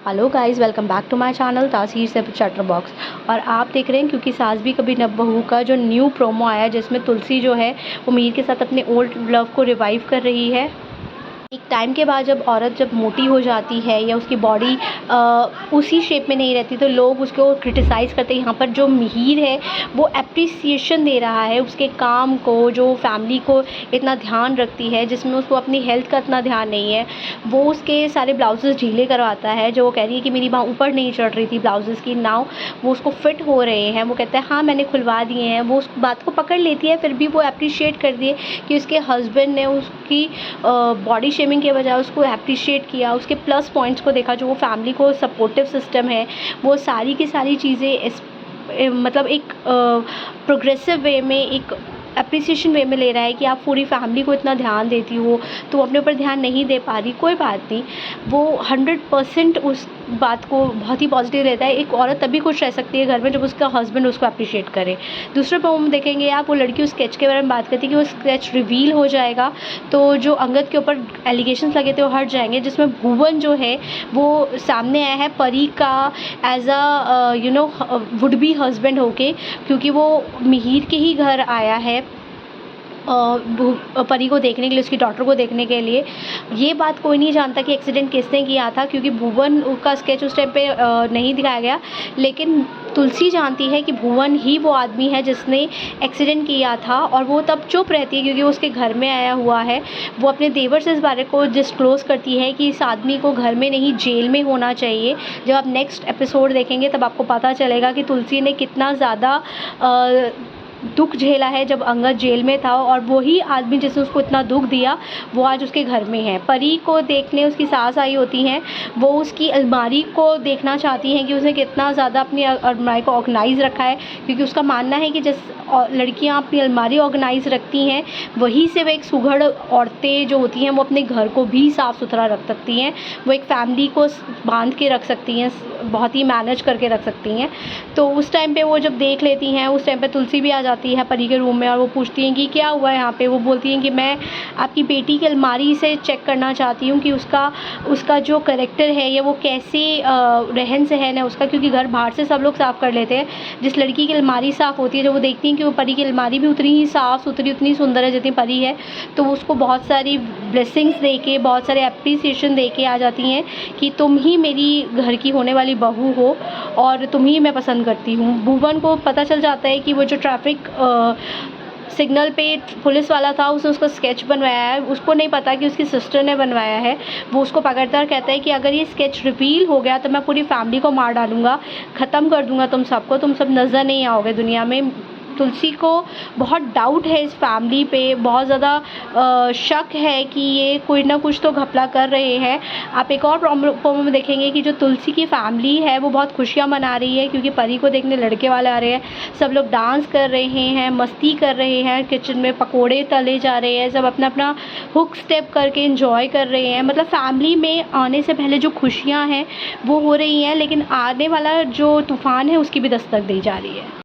Hello guys, welcome back to my channel तासीर से chatter box. और आप देख रहे हैं क्योंकि सास भी कभी न बहू का जो न्यू प्रोमो आया है, जिसमें तुलसी जो है वो मीर के साथ अपने ओल्ड लव को रिवाइव कर रही है। एक टाइम के बाद जब औरत जब मोटी हो जाती है या उसकी बॉडी उसी शेप में नहीं रहती, तो लोग उसको क्रिटिसाइज़ करते हैं। यहाँ पर जो मिहिर है वो एप्रिसिएशन दे रहा है उसके काम को, जो फैमिली को इतना ध्यान रखती है, जिसमें उसको अपनी हेल्थ का इतना ध्यान नहीं है। वो उसके सारे ब्लाउजेज़ ढीले करवाता है। जो वो कह रही है कि मेरी बाँह ऊपर नहीं चढ़ रही थी ब्लाउजेज़ की, नाउ वो उसको फिट हो रहे हैं। वो कहता है हाँ मैंने खुलवा दिए हैं। वो उस बात को पकड़ लेती है, फिर भी वो एप्रिशिएट करती है कि उसके हस्बैंड ने उसकी बॉडी शेमिंग के बजाय उसको एप्रिशिएट किया, उसके प्लस पॉइंट्स को देखा, जो वो फैमिली को सपोर्टिव सिस्टम है। वो सारी की सारी चीज़ें मतलब एक प्रोग्रेसिव वे में, एक एप्रिसिएशन वे में ले रहा है कि आप पूरी फैमिली को इतना ध्यान देती हो, तो अपने ऊपर ध्यान नहीं दे पा रही, कोई बात नहीं। वो 100% उस बात को बहुत ही पॉजिटिव लेता है। एक औरत तभी खुश रह सकती है घर में जब उसका हस्बैंड उसको एप्रिशिएट करे। दूसरे पर हम देखेंगे आप, वो लड़की उस स्केच के बारे में बात करती है कि वो स्केच रिवील हो जाएगा तो जो अंगद के ऊपर एलिगेशंस लगे थे वो हट जाएंगे, जिसमें भुवन जो है वो सामने आया है परी का as a would be husband होके, क्योंकि वो मिहिर के ही घर आया है परी को देखने के लिए, उसकी डॉटर को देखने के लिए। ये बात कोई नहीं जानता कि एक्सीडेंट किसने किया था, क्योंकि भुवन का स्केच उस टाइम पे नहीं दिखाया गया, लेकिन तुलसी जानती है कि भुवन ही वो आदमी है जिसने एक्सीडेंट किया था। और वो तब चुप रहती है क्योंकि वो उसके घर में आया हुआ है। वो अपने देवर से इस बारे को डिस्क्लोज़ करती है कि इस आदमी को घर में नहीं जेल में होना चाहिए। जब आप नेक्स्ट एपिसोड देखेंगे तब आपको पता चलेगा कि तुलसी ने कितना ज़्यादा दुख झेला है जब अंगद जेल में था, और वही आदमी जिसने उसको इतना दुख दिया वो आज उसके घर में है। परी को देखने उसकी सास आई होती हैं। वो उसकी अलमारी को देखना चाहती हैं कि उसने कितना ज़्यादा अपनी अलमारी को ऑर्गेनाइज़ रखा है, क्योंकि उसका मानना है कि जिस लड़कियां अपनी अलमारी ऑर्गेनाइज़ रखती हैं वहीं से वो एक सुघड़ औरतें जो होती हैं वो अपने घर को भी साफ़ सुथरा रख सकती हैं। वो एक फैमिली को बांध के रख सकती हैं, बहुत ही मैनेज करके रख सकती हैं। तो उस टाइम पे वो जब देख लेती हैं, उस टाइम पे तुलसी भी आ जाती है परी के रूम में और वो पूछती हैं कि क्या हुआ है यहाँ पे। वो बोलती हैं कि मैं आपकी बेटी की अलमारी से चेक करना चाहती हूँ कि उसका जो कैरेक्टर है या वो कैसे रहन सहन है उसका, क्योंकि घर बाहर से सब लोग साफ़ कर लेते हैं। जिस लड़की की अलमारी साफ़ होती है, जब वो देखती हैं कि वो परी की अलमारी भी उतनी ही साफ़ सुथरी, उतनी सुंदर है जितनी परी है, तो वो उसको बहुत सारी ब्लेसिंग्स दे के, बहुत सारे एप्रिसिएशन दे के आ जाती हैं कि तुम ही मेरी घर की होने वाली बहू हो और तुम ही मैं पसंद करती हूँ। भुवन को पता चल जाता है कि वो जो ट्रैफिक सिग्नल पे पुलिस वाला था, उसने उसका स्केच बनवाया है। उसको नहीं पता कि उसकी सिस्टर ने बनवाया है। वो उसको पकड़ता और कहता है कि अगर ये स्केच रिवील हो गया तो मैं पूरी फैमिली को मार डालूँगा, ख़त्म कर दूँगा तुम सबको, तुम सब नज़र नहीं आओगे दुनिया में। तुलसी को बहुत डाउट है इस फैमिली पे, बहुत ज़्यादा शक है कि ये कोई ना कुछ तो घपला कर रहे हैं। आप एक और प्रोमो में देखेंगे कि जो तुलसी की फैमिली है वो बहुत खुशियाँ मना रही है, क्योंकि परी को देखने लड़के वाले आ रहे हैं। सब लोग डांस कर रहे हैं, मस्ती कर रहे हैं, किचन में पकोड़े तले जा रहे हैं, सब अपना अपना हुक स्टेप करके एंजॉय कर रहे हैं। मतलब फैमिली में आने से पहले जो खुशियाँ हैं वो हो रही हैं, लेकिन आने वाला जो तूफ़ान है उसकी भी दस्तक दी जा रही है।